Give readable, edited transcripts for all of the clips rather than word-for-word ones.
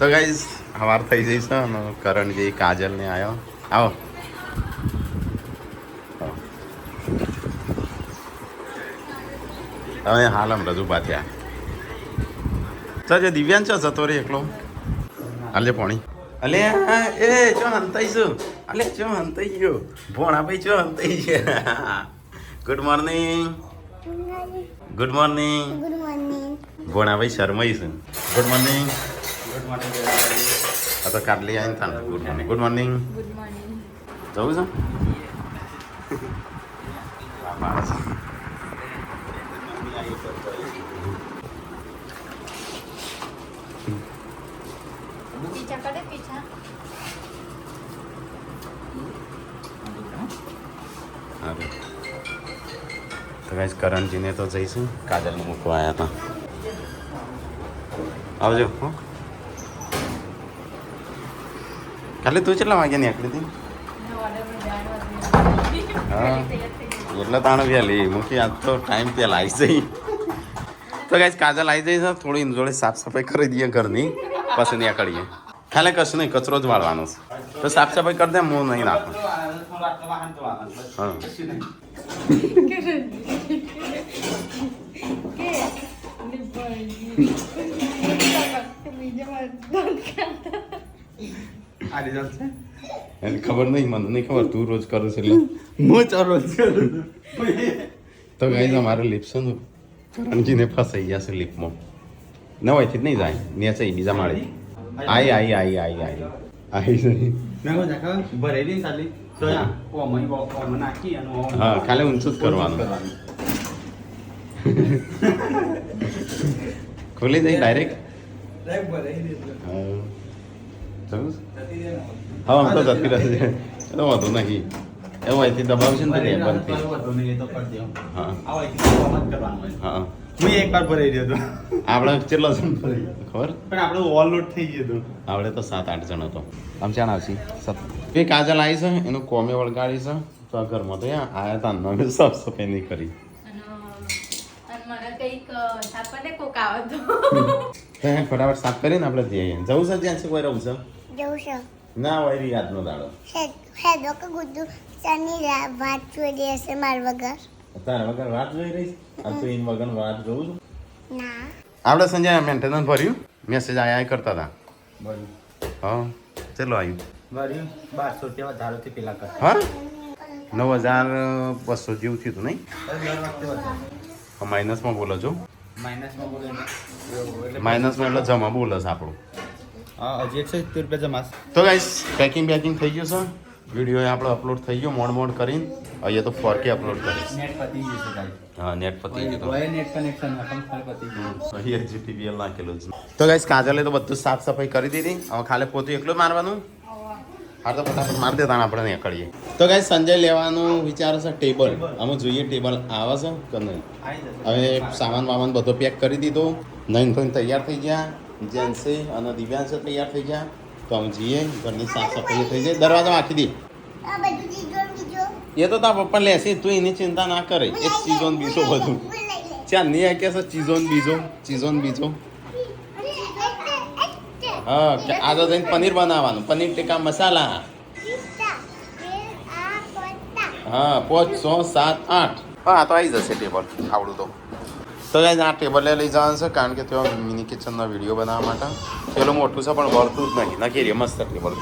તો ગાઈઝ સવાર થઈ જઈ છે અને કરણજી કાજલને આવ્યો આવો તમે હાલ આમ રજૂ પાથ્યા તો જે દિવ્યાંગ છો જતો રે એકલો હાલે પોણી અલે એ ચો હંતાઈ છું અલે ચો હંતાઈ ગયો ભોણા ભાઈ ચો હંતાઈ ગયા ગુડ મોર્નિંગ ગુડ મોર્નિંગ ભોણા ભાઈ શર્માઈ છે ગુડ મોર્નિંગ ગુડ મોર્નિંગ આ તો કાઢલી આવીને થાય good morning good morning good morning જવું છે પીછા કરે પીછા હા તો ગાઈસ કરણજીને તો જઈશું કાજલને મૂકવા આવ્યા હતા આવજો હો કાલે તું કેટલા વાગ્યા નીકળી હતી હા એટલે તાણે વહેલી મૂકી આજ તો ટાઈમ પહેલાં આવી જઈ તો ગાઈસ કાજલ આવી જઈ છે થોડી જોડે સાફ સફાઈ કરી દઈએ ઘરની પછી નીકળીએ ખાલી કશું નહીં કચરો જ વાળવાનો છે તો સાફ સફાઈ કરી દે હું નહીં નાખું હા એને ખબર નહીં મને નહીં ખબર તું રોજ કરું છે એટલે હું રોજ કરું તો ગાઈસ અમારે લિપ છે ને કરણજીને ફસાઈ ગયા છે લિપમાં ન હોયથી જ નહીં જાય નેચે બીજા માળે હા ખાલી ઊંચું જ કરવાનું ખોલી દઈ ડાયરેક્ટ હા આમ તો જતી રહેશે તો વાંધો નહીં એવું અહીંથી દબાવશે ને તો બંધ થઈ હા હા હું એકવાર ભરાઈ ગયો હતો આપણે કેટલા જણ ખબર પણ આપણે ઓવરલોડ થઈ ગયો હતો આપણે તો 7-8 જણ હતો આમ ચાણ આવશે એ કાજલ આવી છે એનું કોમે વળગાડી છે તો આ ઘરમાં તો આયા હતા અમે સાફ સફાઈ નહીં કરી અને મને કંઈક સાપને કોક આવતો ફટાફટ સાફ કરીને આપણે જઈએ જવું છે જ્યાં છે કોઈ રહું છે જવું છે ના હોય રી યાદનો દાડો હેડો કે ગુડ્ડુ ચાની વાત જોઈ રહી હશે માર વગર તારા વગર વાત જોઈ રહી આ તો એન વગર વાત જોઉં છું ના આપણે સંજય મેન્ટેનન્સ ભર્યું મેસેજ આયા કરતા હતા બરું હા ચલો આવ્યું ભર્યું 1200 રૂપિયા વધારોથી પેલા કર હા 9200 જેવું થયું હતું નહીં દર વખતે વધારે માઇનસમાં બોલો છો માઇનસમાં બોલે એટલે માઇનસમાં એટલે જમા બોલે છે આપણું હા હજી 170 રૂપિયા જમા તો ગાઈસ પેકિંગ થઈ ગયું છે વિડીયો આપણો અપલોડ થઈ ગયો મોડ કરીને અહીંયા તો 4K અપલોડ કરીશ નેટ પતી ગયું છે ગાઈ હા નેટ પતી ગયું ઓય નેટ કનેક્શન હતા ખાલી પતી ગયું અહીંયા જીટીવીએલ નાખેલું છે તો ગાઈસ કાજલે તો બધું સાફ સફાઈ કરી દીધી હવે ખાલી પોતું એકલું મારવાનું હા તો ફટાફટ મારી દેતા આપણે નીકળીએ તો ગાઈસ સંજય લેવાનું વિચાર છે ટેબલ અમે જોઈએ ટેબલ આવે છે કે નહીં હવે સામાન વામાન બધો પેક કરી દીધો નહીં તો તૈયાર થઈ ગયા જેન્સે અને દિવ્યાંશે તૈયાર થઈ ગયા તો અમે જઈએ ઘરની સાફ સફાઈ થઈ જાય દરવાજો આખી દે આ બધું ચીજો બીજો એ તો તારા પપ્પા લેશે તું એની ચિંતા ના કરે એક ચીજો ને બીજો બધું ચાલ નહીં આ કે છે ચીજો ને બીજો હા કે આજે જઈને પનીર બનાવવાનું પનીર ટીકા મસાલા હા 5 6 7 8 હા તો આવી જશે ટેબલ આવડું તો ગાઈઝ આ ટેબલે લઈ જવાનું છે કારણ કે ત્યાં મિની કિચનનો વિડીયો બનાવવા માટે પેલું મોટું છે પણ વળતું જ નહીં નાખી રે મસ્ત ટેબલ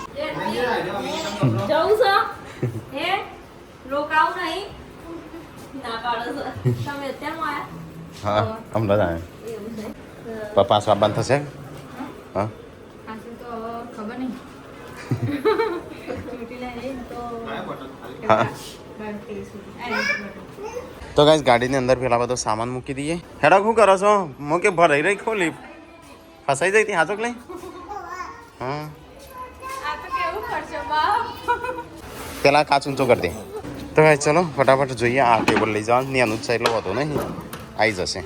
જવું છે હે રોકાવ નહીં ના પાડો છો તમે અત્યારમાં આયા હા હમણાં જ આવ્યા એવું છે પપ્પા સ્વાબ બંધ થશે હા આજે તો ખબર નહીં છૂટી લઈને તો હા તો ગાઈસ ગાડીની અંદર પેલા બધો સામાન મૂકી દઈએ હેડા શું કરો છો મૂકે ભરાઈ રહી ખોલી ફસાઈ જઈ હતી હાચોક લઈ હા આ તો કેવું કરશો બાપ પેલા કાચ ઊંચો કરી દે તો ગાઈસ ચલો ફટાફટ જોઈએ આ ટેબલ લઈ જવાનું નાનું જ છે એટલો હતો નહીં આવી જશે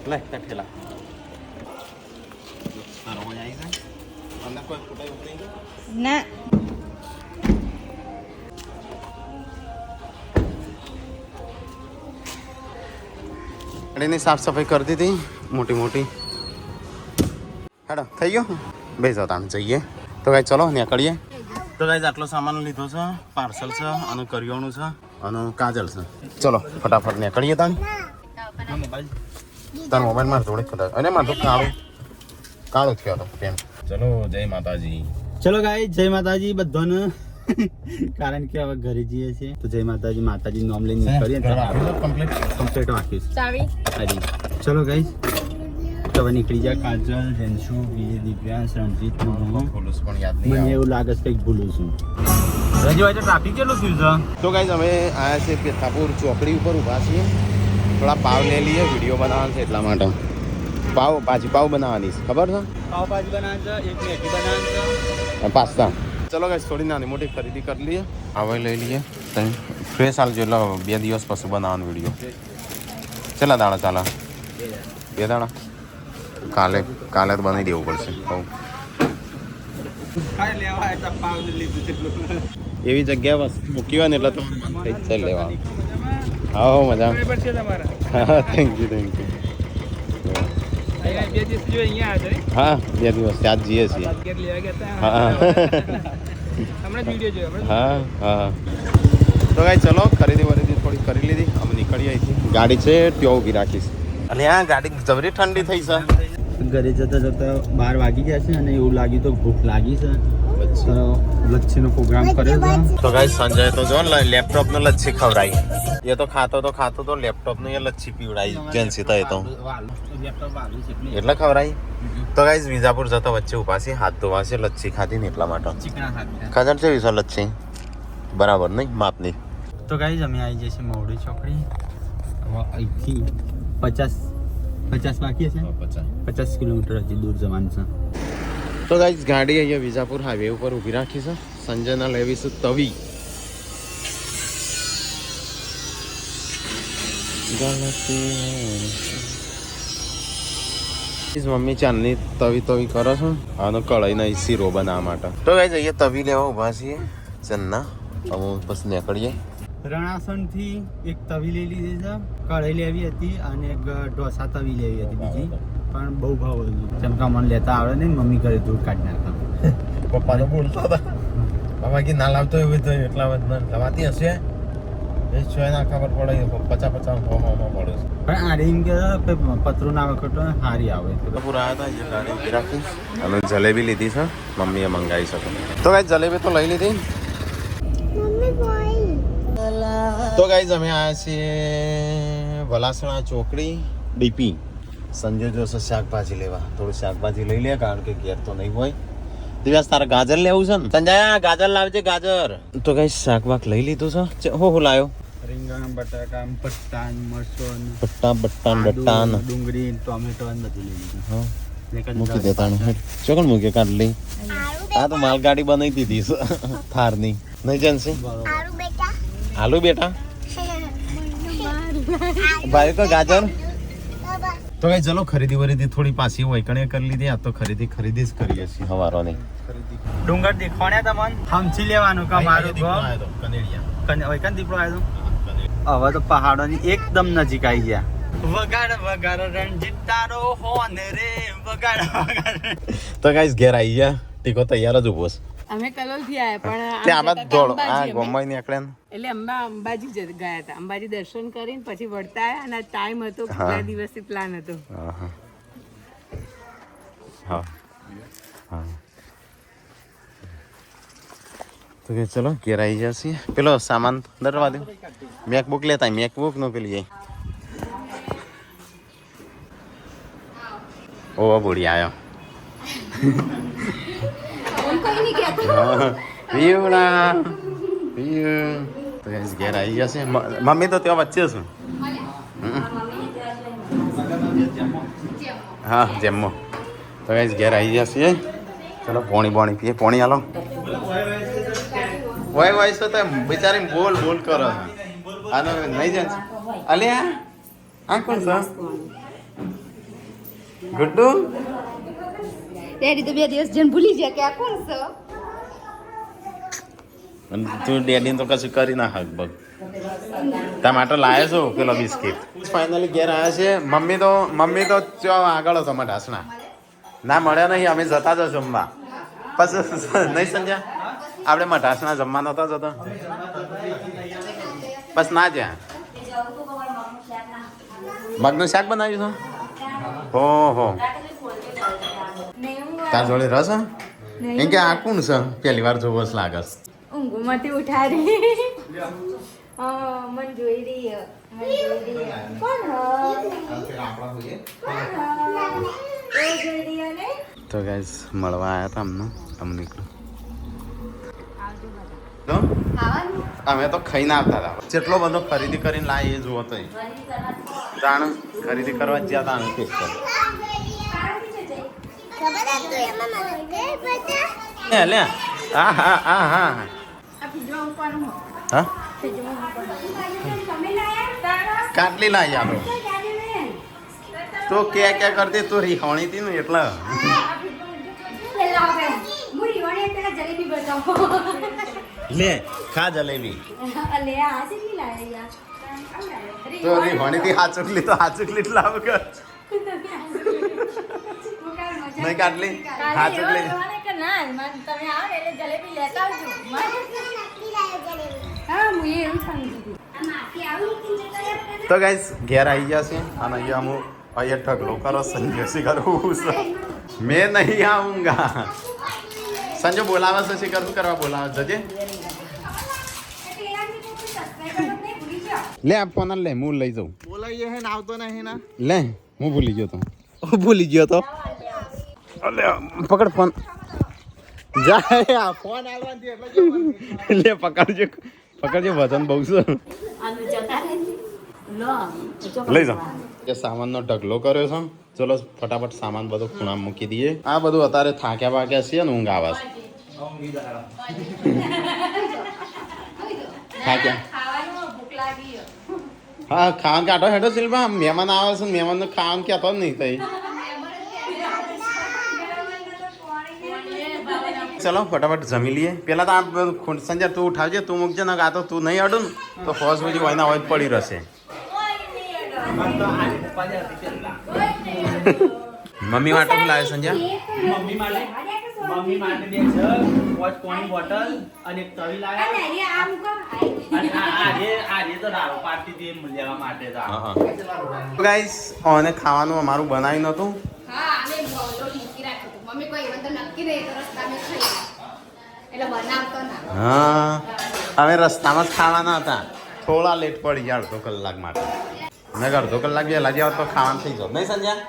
લે ઠેલા ના ગાડીની સાફ સફાઈ કરી દીધી મોટી મોટી હેડો થઈ ગયો બે જાવ તાણ જઈએ તો ગાઈ ચલો નીકળીએ તો ગાઈ આટલો સામાન લીધો છે પાર્સલ છે અને કરિયાણું છે અને કાજલ છે ચલો ફટાફટ નીકળીએ તાણ તાર મોબાઈલ માર જોડે કદાચ અને માર તો કાળો થયો હતો પેન ચલો જય માતાજી ચલો ગાઈ જય માતાજી બધાને કારણ કે હવે ઘરે જઈએ છીએ તો જય માતાજી માતાજી નામ લઈને નીકળીએ કમ્પ્લીટ રાખીશ ચાવી હાજી ચલો ગાઈ તો હવે નીકળી જાય કાજલ જેન્શુ વિજય દિવ્યાંશ રણજીત પોલીસ પણ યાદ મને નહીં એવું લાગે છે કંઈક ભૂલું છું રજીભાઈ તો ટ્રાફિક કેટલું થયું છે તો ગાઈઝ અમે આયા છે પેથાપુર ચોકડી ઉપર ઊભા છીએ થોડા પાવ લઈ લઈએ વિડીયો બનાવવાનો છે એટલા માટે ભાજી પાવ બનાવવાની છે ખબર છે પાવભાજી બનાવે છે એક મેગી બનાવે છે પાસ્તા ચલો ગાઈઝ થોડી નાની મોટી ખરીદી કરી લઈએ હવે લઈ લઈએ ફ્રેશ હાલ જો એટલે 2 દિવસ પછી બનાવવાનો વિડીયો ચલા દાણા ચાલા 2 દાણા કાલે તો બનાવી દેવું પડશે કહું એવી જગ્યા બસ મૂકી હોય ને એટલે તો ચાલ લેવા હા મજા હા થેન્ક યુ હા 2 દિવસ આજ જઈએ છીએ હા હા તો ગાઈ ચલો ખરીદી થોડી કરી લીધી અમે નીકળી અહીંથી ગાડી છે ત્યાં ઊભી રાખીશ અને આ ગાડી જબરી ઠંડી થઈ છે ઘરે જતા જતા 12 વાગી ગયા છે અને એવું લાગ્યું તો ભૂખ લાગી છે તો લચ્છીનો પ્રોગ્રામ કર્યો છે તો ગાઈ સંજય તો જો લેપટોપ નો લચ્છી ખવડાવી એ તો ખાતો તો લેપટોપ નો એ લચ્છી પીવડાવી જેન્સી તો એ તો એટલે ખવડાવી તો ગાઈ વિજાપુર જતા વચ્ચે ઉભા છે હાથ ધોવા છે લચ્છી ખાધી ને એટલા માટે ખાધર છે વિશા લચ્છી બરાબર નહીં માપની તો ગાઈ અમે આવી જઈએ છીએ મવડી ચોકડી હવે અહીંથી 50 બાકી છે 50 કિલોમીટર હજી દૂર જવાનું છે તો ગાઈઝ ગાડી અહીંયા વિજાપુર હાઈવે ઉપર ઊભી રાખી છે સંજયના લેવી છે તવી મમ્મી ચાંદની તવી કરો છો આનો કઢાઈના શીરો બનાવવા માટે તો ગાઈઝ અહીંયા તવી લેવા ઊભા છીએ ચન્ના અમે પછી નીકળીએ રણાસણથી એક તવી લઈ લીધી છે કઢાઈ લેવી હતી અને એક ઢોસા તવી લેવી હતી બીજી પણ બહુ ભાવ હતું જેમ કે મને લેતા આવડે નહીં મમ્મી ઘરે દૂર કાઢી નાખા પપ્પાને બોલતા હતા બાબા કે ના લાવતો એવું તો એટલા બધા લવાતી હશે એ છો ના ખબર પડે 50 હોમાં પડે પણ આ એમ કે પતરું ના વખત સારી આવે પૂરા આવ્યા હતા ગાડી રાખી અને જલેબી લીધી છે મમ્મીએ મંગાવી શકે તો ગાઈ જલેબી તો લઈ લીધી તો ગાઈઝ અમે આવ્યા છીએ વલાસણા ચોકડી ડીપી સંજય જોશે શાકભાજી લેવા થોડું શાકભાજી લઈ લે કારણ કે ઘેર તો નહીં હોય દિવસ તારે ગાજર લેવું છે ને સંજય ગાજર લાવજે ગાજર તો ગાઈઝ શાકભાગ લઈ લીધું છે હું લાવ્યો રીંગણ બટાકા પટ્ટાન મરચું બટ્ટાન ડુંગળી ટોમેટો બધું લઈ લીધું મૂકી દેતા ચોકડ મૂકી કાઢ લઈ આ તો માલગાડી બનાવી દીધી છે થારની નહીં જાણશે આલુ બેટા ભાઈ તો ગાજર તો કઈ ચલો ખરીદી થોડી પાછી વૈકણે કરી લીધી આ તો ખરીદી જ કરીએ છીએ હવારોની ડુંગર દેખવાણ્યા તમને હમથી લેવાનું કે મારું વૈકણ દીપડો આવ્યો હવે તો પહાડોની એકદમ નજીક આવી ગયા વગાડ રણજીત તારો હોન રે વગાડ તો ગાઈસ ઘેર આવી ગયા ટીકો તૈયાર જ ઉભો છે અમે કલોલ થી આયા પણ ત્યાં આમાં દોડો આ ગોમાઈ નીકળ્યા એટલે અંબાજી ગયા હતા અંબાજી દર્શન કરીને પછી વળતા આયા અને ટાઈમ હતો કેટલા દિવસથી પ્લાન હતો હા તો કે ચલો ઘેર આવી જશે પેલો સામાન દરવા દે મેકબુક લેતા મેકબુક નો પેલી ઓ બોડી આવ્યો તો ઘેર આવી જશે મમ્મી તો ત્યાં વચ્ચે છું હા જેમો તો ઘેર આવી જશે ચલો પોણી પીએ પોણી હાલો હોય છો તો બિચારી બોલ કરો આનો નહીં જાય અલ્યા આ કોણ છે ગુડ્ડુ ડેડી તો 2 દિવસ જન ભૂલી ગયા કે આ કોણ છે અને તું ડેડીને તો કશું કરી ના હક બગ તાર માટે લાવ્યો છું પેલો બિસ્કિટ ફાઇનલી ઘેર આવ્યા છે મમ્મી તો ચો આગળ હતો મઢાસણા ના મળ્યા નહીં અમે જતા જ જમવા પછી નહીં સમજ્યા આપણે મઢાસણા જમવા નતા જતા બસ ના જ્યાં મગનું શાક બનાવ્યું છે હો તાર જોડે રસ એમ કે આ કોણ છે પહેલી વાર જોવો જ લાગે ઊંઘમાંથી ઉઠાડી મન જોઈ રહી કોણ તો ગાઈસ મળવા આવ્યા હતા અમને અમે તો ખાઈને આવતા હતા જેટલો બધો ખરીદી કરીને લાવી એ જુઓ તો જાણ ખરીદી કરવા જ ગયા હતા અમે સ્પેશિયલ લે હા હા કાટલી લાવી આપણે તો ક્યાં કરતી તું રીહોણી હતી ને એટલે લે ખા જલેબી તો રીહોણી થી હાચુકલી તો હાચુકલી જ લાવ કર નહીં કાટલી હાચુકલી તો ગાઈસ ઘેર આવી ગયા છે અને અહીંયા હું અહીંયા ઢગલો કરો સંજય શિખર મેં નહીં આઉંગા સંજય બોલાવે છે શિખર શું કરવા બોલાવે જજે લે આ ફોન લે હું લઈ જાઉં બોલાઈએ હે ને આવતો નહીં ના લે હું ભૂલી ગયો તો અલે પકડ ફોન જાય આ ફોન આવવાથી એટલે લે પકડજો વજન બહુ છે લઈ જાઓ એ સામાનનો ઢગલો કર્યો છે ચલો ફટાફટ સામાન બધો ખૂણામાં મૂકી દઈએ આ બધું અત્યારે થાક્યા વાગ્યા છે ને ઊંઘ આવે છે થાક્યા હા ખાવાનું કાઢો હેડો શિલ્પા મહેમાન આવે છે મહેમાનને ખાવાનું કહેતો જ નહીં તઈ ચલો ફટાફટ જમી લઈએ પેલા તો આ સંજય તું ઉઠાવજે તું મૂકજે ને આ તો તું નહીં અડું ને તો ફોસ બધી હોય હોય પડી રહેશે મમ્મી માટે શું લાવે સંજય મમ્મી માટે બે જગ પાણી બોટલ અને એક તવી લાવ્યા અને આજે તો દારૂ પાર્ટી દે લેવા માટે ગાઈસ ઓને ખાવાનું અમારું બનાવી નતું હા અમે રસ્તામાં જ ખાવાના હતા થોડા લેટ પડી ગયા અડધો કલાક માટે મેં અડધો કલાક વહેલા ગયા તો ખાવાનું થઈ જાવ નહીં સંજ્યા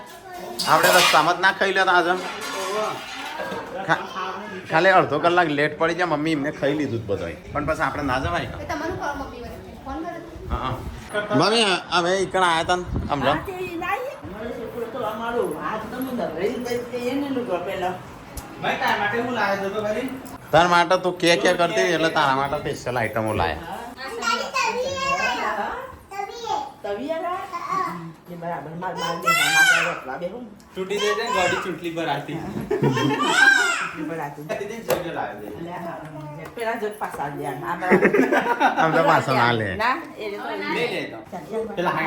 આપણે રસ્તામાં જ ના ખાઈ લેતા આજે ખાલી અડધો કલાક લેટ પડી જાય મમ્મી એમને ખાઈ લીધું જ બધું પણ પછી આપણે ના જવાય હા મમ્મી હવે ઈકણ આવ્યા હતા સમજો તાર માટે તું કે કરતી એટલે તારા માટે સ્પેશિયલ આઈટમો લાયા છૂટી દે ગાડી ચૂંટલી પર આતી આમ તો પાછો ના લે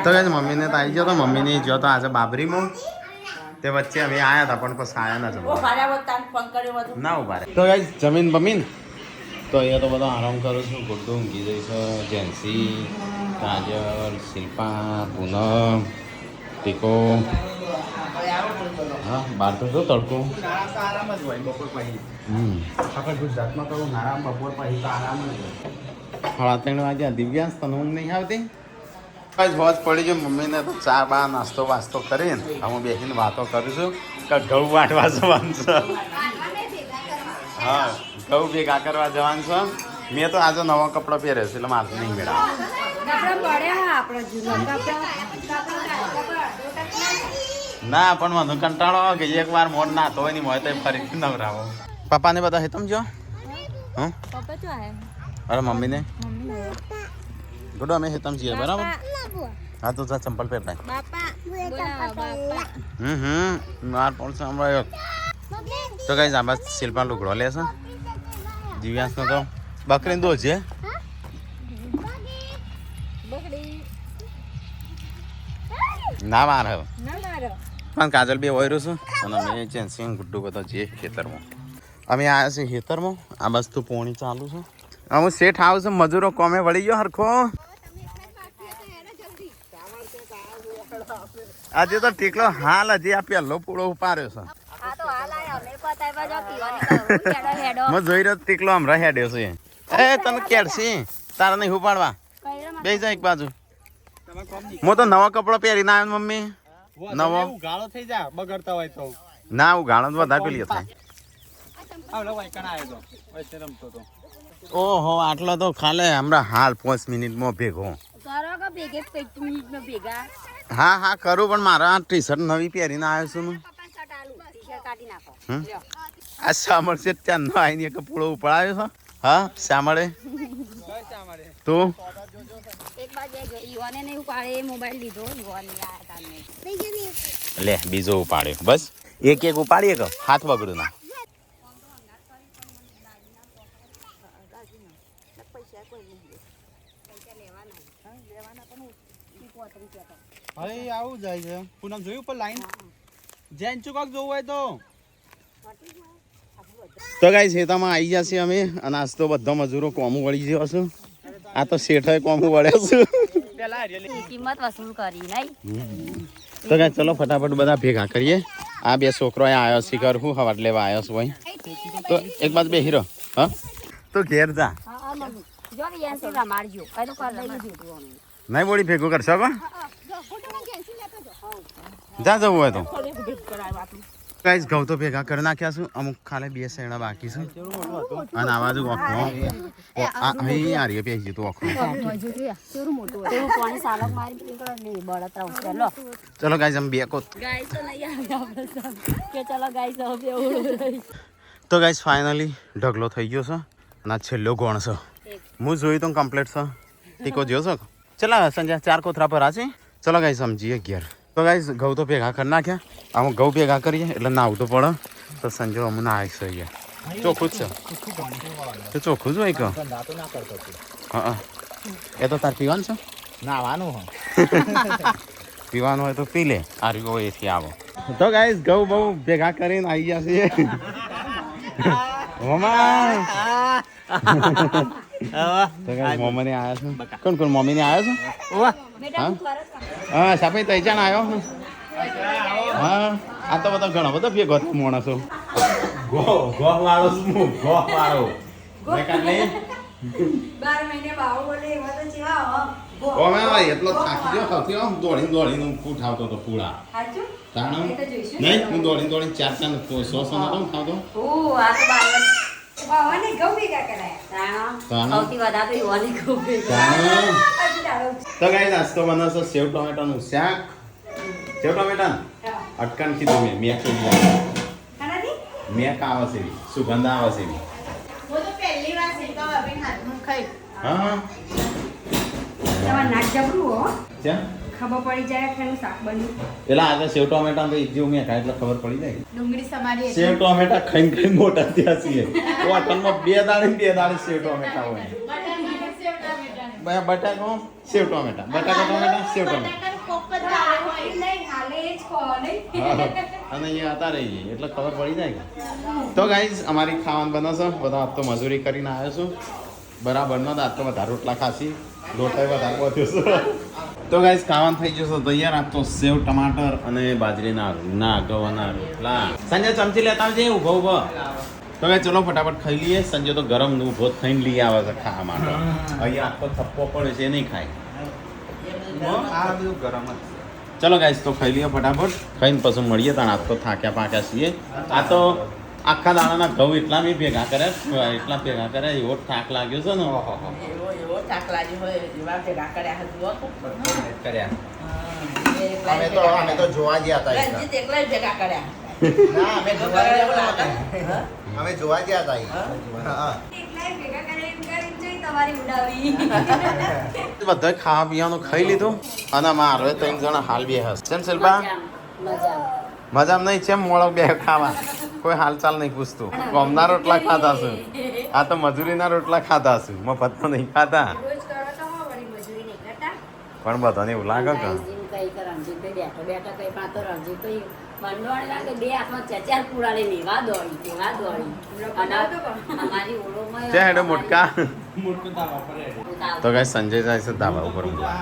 તો મમ્મીને તો આવી ગયો તો મમ્મીને જો તો આજે બાબરીમાં તે વચ્ચે અમે આવ્યા હતા પણ પછી આવ્યા ના ઉભા રહે તો ગાઈસ જમીન બમીન તો અહીંયા તો બધો આરામ કરું છું ગુડ્ડુ ઊંઘી જઈશ જેન્સી કાજલ શિલ્પા પૂનમ ટીકો હા બહાર તો શું તડકો આરામ જ હોય બપોર પછી આપણે ગુજરાતમાં તો આરામ બપોર પછી તો આરામ જ હોય 3:30 વાગ્યા દિવ્યાંશ તને ઊંઘ નહીં આવતી જ હોજ પડી ગયો મમ્મીને તો ચા બા નાસ્તો વાસ્તો કરીને હું બેસીને વાતો કરું છું કે ઘઉં વાટવા જવાનું છે હા ઘઉં ભેગા કરવા જવાનું છે મેં તો આજે નવો કપડો પહેર્યો છે એટલે મારે નહીં મેળવે ના પણ મને કંટાળો આવે કે એક વાર મોડ નાતો હોય નહીં હોય તો ફરીથી નવરાવો પપ્પાને બધા હે તમે જો હા અરે મમ્મીને ગુડો અમે હેતમ છીએ બરાબર હા તો જા ચંપલ પહેર નાખ માર પણ સંભળાયો તો ગાઈસ આ બસ શિલ્પા લુગડો લે છે દિવ્યાંશનો તો બકરી દો છે ના માર હવે ના મારો પણ કાજલ બે હોય છું અને અમે જેન્સિંગ ગુડ્ડુ બધા જઈએ ખેતરમાં અમે આવ્યા છીએ ખેતરમાં આ બસ તો પોણી ચાલુ છે અમે શેઠ આવશે મજૂરો કોમે વળી ગયો હરખો આજે તો ટીકલો હાલ હજી આ પહેલો પૂળો ઉપાડ્યો છે હું જોઈ રહ્યો ટીકલો હમણાં હેડ્યો છે એ તને કેડસી તારા નહીં ઉપાડવા બે જા એક બાજુ હું તો નવા કપડો પહેરીને આવ્યો મમ્મી નવો ગાળો થઈ જા બગડતા હોય તો ના હું ગાળો વધારે પેલી થાય આવલો વાયકણ આવ્યો તો વચ્ચે રમતો તો ઓહો આટલો તો ખાલે હમણાં હાલ 5 મિનિટમાં ભેગો હા હા કરું પણ મારા ટી શર્ટ નવી પહેરીને આવ્યો છું હું આ સામળ છે ત્યાં ન આવીને એક પૂળો ઉપડાયો છે હા સામળે તું લે બીજો ઉપાડ્યો બસ એક ઉપાડીએ કે હાથ બગડું ના હવે આવું જાય છે પૂનમ જોયું પર લાઈન જેન ચુકાક જોવું હોય તો ગાઈસ ખેતરમાં આવી જશે અમે અને આજ તો બધા મજૂરો કોમું વળી ગયો છું આ તો શેઠાએ કોમું વળ્યા છું કિંમત વસૂલ કરી નહીં તો ગાઈસ ચલો ફટાફટ બધા ભેગા કરીએ આ બે છોકરો આવ્યો છે ઘર હું હવાટ લેવા આવ્યો છું ભાઈ તો એક બાજુ બે હીરો હા તો ઘેર જા જો યાસી રમાડજો કઈ તો કર લઈ દીધું નહીં બોડી ભેગું કરશો કો જા જવું હોય તો ગાઈસ ઘઉં તો ભેગા કરી નાખ્યા છું અમુક ખાલી 2 શેણા બાકી છે અને આ બાજુ ઓખો અહીં આ રે પેજી તો ઓખો પાણી સાલક મારી નીકળે બળતરા ઉતરે લો ચલો ગાઈસ અમે બે કોત ગાય તો નહીં આવે કે ચલો ગાય હવે એવું તો ગાઈસ ફાઇનલી ઢગલો થઈ ગયો છે અને આ છેલ્લો ગોણ છે હું જોયું તો કમ્પ્લીટ છે ટીકો જોયો છો ચલા સંજય 4 કોથરા પર આ છે ચલો ગાઈસ સમજીએ 11 તો ગાઈસ ઘઉં તો ભેગા કરી નાખ્યા આમ ઘઉં ભેગા કરીએ એટલે નાવું તો પડે તો સંજો અમને નાય છે અહીંયા ચોખ્ખું જ છે તો ચોખ્ખું જ હોય કે હા એ તો તાર પીવાનું છે નાવાનું હો પીવાનું હોય તો પી લે આર્યો હોય એથી આવો તો ગાઈસ ઘઉં બહુ ભેગા કરીને આવી ગયા છીએ મમ્મા તો ગાઈસ મમ્મીને આવ્યા છે કોણ કોણ મમ્મીને આવ્યા છે હા સાપે તૈચાણ આવ્યો હા આ તો બધા ઘણા બધા ભેગો થયો માણસો ગોહ વાળો શું ગોહ વાળો નહીં 12 મહિને બાવો બોલે એવા તો જેવા ઓમે એટલો થાકી ગયો સૌથી આમ દોડીને ઉઠાવતો તો પૂળા સાચું તાણો નહીં હું દોડીને 4 100 નતો ખાવતો આ તો બાવાને ઘઉં ભેગા કરાયા સૌથી વધારે તો યુવાની ખૂબ તો ગાઈસ નાસ્તો બનાવશો સેવ ટમેટાનું શાક સેવ ટમેટા અટકણ કીધું મેં આવે છે સુગંધ આવે છે હું તો પહેલી વાર શીખવા ભાભી હાથમાં ખાઈ હા તમાર નાક જબરું હો ક્યાં ખબર પડી જાય કે એનું શાક બન્યું પેલા આજે સેવ ટમેટા તો ઇજી મેં ખાય એટલે ખબર પડી જાય ડુંગળી સમારી સેવ ટમેટા ખાઈને મોટા થયા છીએ હોટલમાં 2 દાડે સેવ ટમેટા હોય બટાકો સેવ ટમેટા બટાકા ટમેટા સેવ ટમેટા અને એ હતા રહી જાય એટલે ખબર પડી જાય તો ગાઈઝ અમારી ખાવાનું બનાવશો બધા આજ તો મજૂરી કરીને આવ્યો છું બરાબર નો આજ તો વધારે રોટલા ખાસી રોટલા વધારે વધ્યો છે તો ગાઈઝ ખાવાનું થઈ જશે તૈયાર આપ તો સેવ ટમાટર અને બાજરીના ના ગવાના રોટલા સંજય ચમચી લેતા આવજે ઉભો ઉભો તો ગાઈઝ ચલો ફટાફટ ખાઈ લઈએ સંજય તો ગરમ ઉભો થઈને લઈ આવે છે ખાવા માટે અહીંયા આખો થપ્પો પડે છે નહીં ખાય આ બધું ગરમ જ ચલો ગાઈસ તો ખાઈ લઈએ ફટાફટ ખાઈને પછી મળીએ તાણ આજ તો થાક્યા પાક્યા છીએ આ તો આખા દાણાના ઘઉં એટલા બી ભેગા કર્યા એવો થાક લાગ્યો છે ને એવો થાક લાગ્યો હોય એવા ભેગા કર્યા કર્યા અમે તો જોવા ગયા હતા રંજીત એકલા જ ભેગા કર્યા ના અમે જોવા ગયા હતા તમારી ઉડાવી બધા ખાવા પીવાનું ખાઈ લીધું અને મારે 3 જણા હાલ બે હશે કેમ શિલ્પા મજામાં નહીં છે મોળો બે ખાવા કોઈ હાલચાલ નહીં પૂછતું ગમના રોટલા ખાતા છે આ તો મજૂરીના રોટલા ખાતા છું મફતમાં નહીં ખાતા રોજ કરો તો હો વળી મજૂરી નહીં કરતા પણ બધાને એવું લાગે કે કઈ તો રણજીત બેઠો બેઠો કઈ પણ તો રણજીત તો મંડોળ લાગે બે હાથમાં ચચાર પૂરા લઈને એવા દોડી અને અમારી ઓળોમાં છે હેડો મોટકા મોટું તાવા પર હેડે. તો કઈ સંજય જાય છે ધાબા ઉપર ઊંઘવા.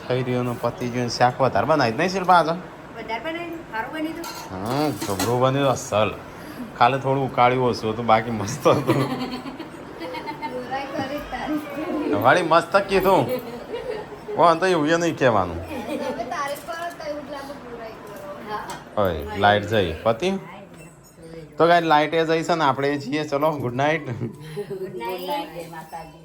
થઈ રહ્યો નો પતિ જોઈને શાક વધારે બનાવી જ નહીં શિલ્પા આજે વધારે બનાવ્યું સારું બન્યું હતું હા ગભરું બન્યું અસલ ખાલી થોડું ઉકાળ્યું ઓછું હતું બાકી મસ્ત હતું વાળી મસ્ત કીધું કોણ તો એવું નહીં કહેવાનું હોય લાઈટ જઈ પતિ તો કાંઈ લાઈટે જઈ છે ને આપણે જઈએ ચલો ગુડ નાઇટ ગુડ નાઇટ માતાજી